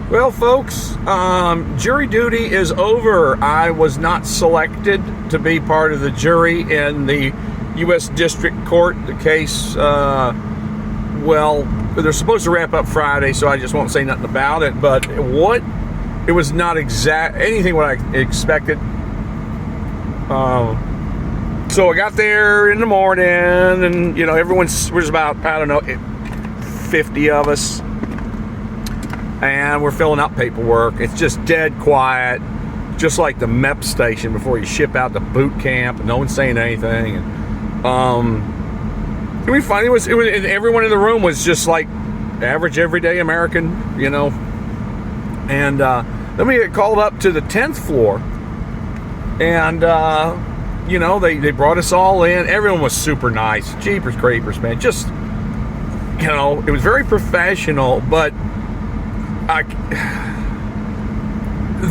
Well, folks, jury duty is over. I was not selected to be part of the jury in the U.S. District Court. The case, well, they're supposed to wrap up Friday, so I just won't say nothing about it. But it was not anything what I expected. So I got there in the morning, and we're just about, I don't know, 50 of us. And we're filling out paperwork. It's just dead quiet, just like the MEP station before you ship out to boot camp, and no one's saying anything. And we finally and everyone in the room was just like average, everyday American, And then we get called up to the 10th floor, and they brought us all in. Everyone was super nice. Jeepers creepers, man. Just it was very professional, but.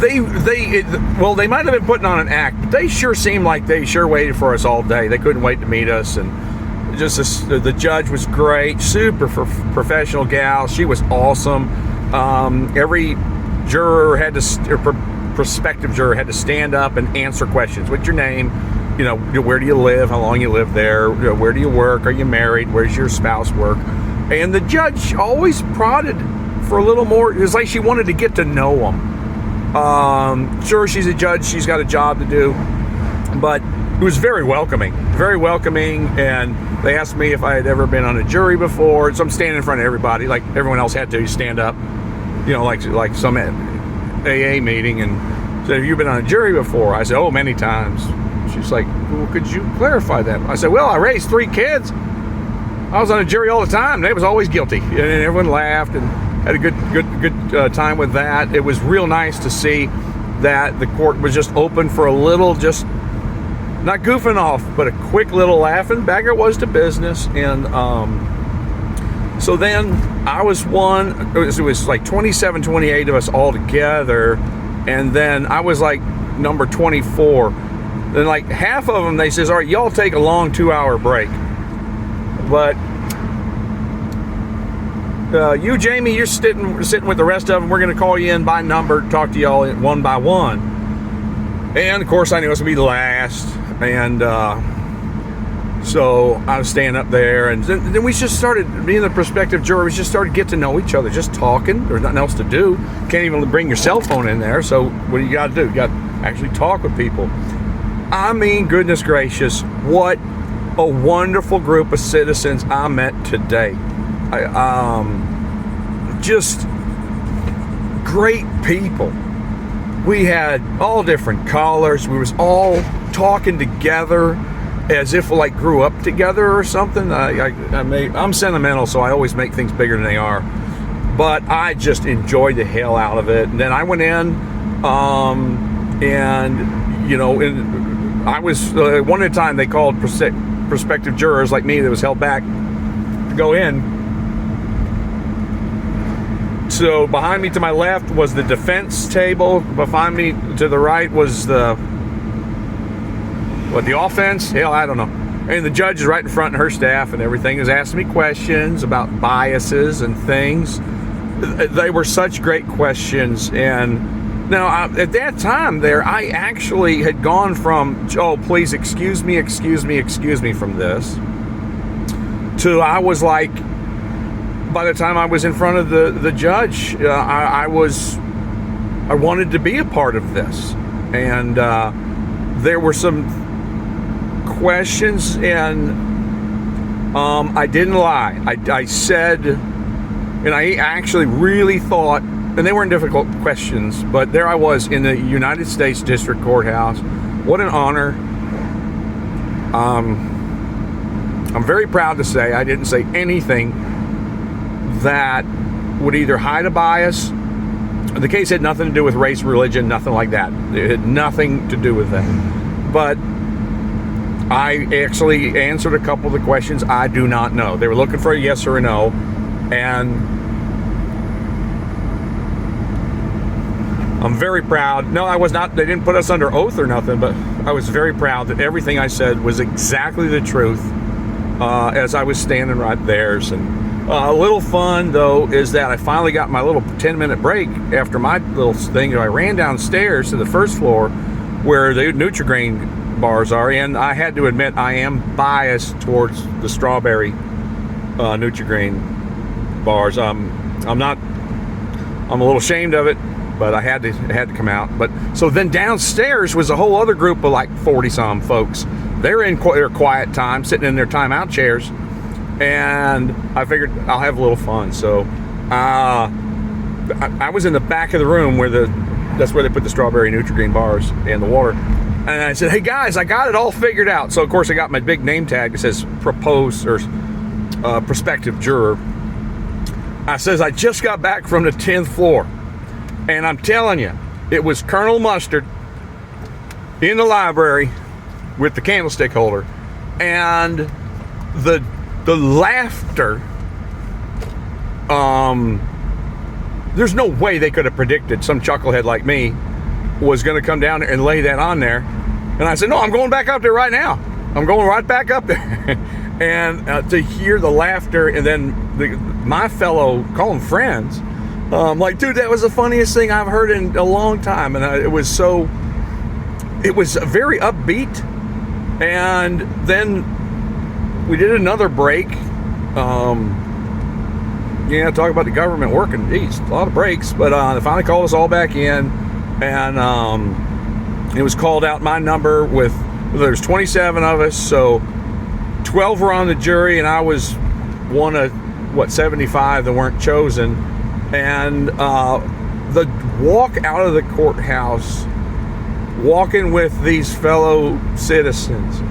They might have been putting on an act, but they sure seemed like they sure waited for us all day. They couldn't wait to meet us, and the judge was great, super professional gal. She was awesome. Every juror prospective juror had to stand up and answer questions. What's your name? Where do you live? How long you live there? Where do you work? Are you married? Where's your spouse work? And the judge always prodded for a little more. It was like she wanted to get to know them. Sure, she's a judge, she's got a job to do, but it was very welcoming, and they asked me if I had ever been on a jury before. So I'm standing in front of everybody like everyone else had to stand up, like some AA meeting, and said, have you been on a jury before? I said, oh, many times. She's like, well, could you clarify that? I said, well, I raised 3 kids. I was on a jury all the time. They was always guilty, and everyone laughed and had a good time with that. It was real nice to see that the court was just open for a little, just not goofing off, but a quick little laugh, and back it was to business. And so then I was one. It was like 27, 28 of us all together, and then I was like number 24. Then like half of them, they says, all right, y'all take a long 2-hour break. But you, Jamie, you're sitting with the rest of them. We're going to call you in by number, talk to y'all one by one. And, of course, I knew it was going to be the last. And so I was staying up there. And then we just started, me and the prospective juror, we just started to get to know each other, just talking. There's nothing else to do. Can't even bring your cell phone in there. So what do you got to do? You got to actually talk with people. I mean, goodness gracious, what a wonderful group of citizens I met today. Just great people. We had all different colors. We was all talking together as if like grew up together or something. I'm sentimental, so I always make things bigger than they are. But I just enjoyed the hell out of it. And then I went in, I was one at a time. They called prospective jurors like me that was held back to go in. So behind me to my left was the defense table. Behind me to the right was the offense? Hell, I don't know. And the judge is right in front, and her staff and everything is asking me questions about biases and things. They were such great questions. And now at that time there, I actually had gone from, oh, please excuse me from this, to I was like, by the time I was in front of the judge, I wanted to be a part of this. And there were some questions, and I didn't lie. I said, and I actually really thought, and they weren't difficult questions, but there I was in the United States District Courthouse. What an honor. I'm very proud to say I didn't say anything that would either hide a bias. The case had nothing to do with race, religion, nothing like that. It had nothing to do with that. But I actually answered a couple of the questions I do not know. They were looking for a yes or a no. And I'm very proud. No, I was not. They didn't put us under oath or nothing, but I was very proud that everything I said was exactly the truth as I was standing right there. And A little fun, though, is that I finally got my little 10-minute break after my little thing. I ran downstairs to the first floor where the Nutri-Grain bars are, and I had to admit I am biased towards the strawberry Nutri-Grain bars. I'm a little ashamed of it, but it had to come out. But so then downstairs was a whole other group of like 40-some folks. They're in their quiet time, sitting in their timeout chairs, and I figured I'll have a little fun. So I was in the back of the room that's where they put the strawberry Nutri-Grain bars and the water. And I said, hey guys, I got it all figured out. So of course I got my big name tag that says proposed or prospective juror. I says, I just got back from the 10th floor. And I'm telling you, it was Colonel Mustard in the library with the candlestick holder. And the laughter, there's no way they could have predicted some chucklehead like me was going to come down there and lay that on there. And I said, no, I'm going back up there right now. I'm going right back up there. And to hear the laughter, and then my fellow, call them friends, like, dude, that was the funniest thing I've heard in a long time. And it was very upbeat. And then we did another break. Talk about the government working. Geez, a lot of breaks. But they finally called us all back in. And it was called out my number there's 27 of us. So 12 were on the jury, and I was one of, 75 that weren't chosen. And the walk out of the courthouse, walking with these fellow citizens,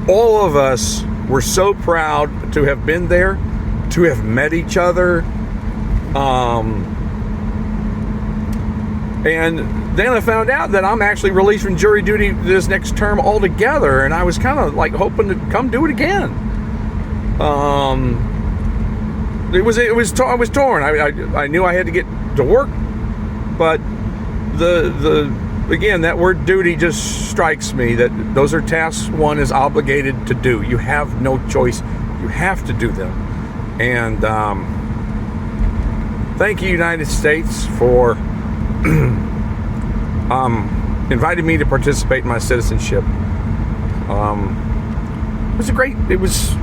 all of us were so proud to have been there, to have met each other. And then I found out that I'm actually released from jury duty this next term altogether, and I was kind of like hoping to come do it again. I was torn. I knew I had to get to work, but again, that word duty just strikes me that those are tasks one is obligated to do. You have no choice. You have to do them. And thank you, United States, for inviting me to participate in my citizenship. It was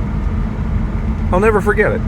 I'll never forget it.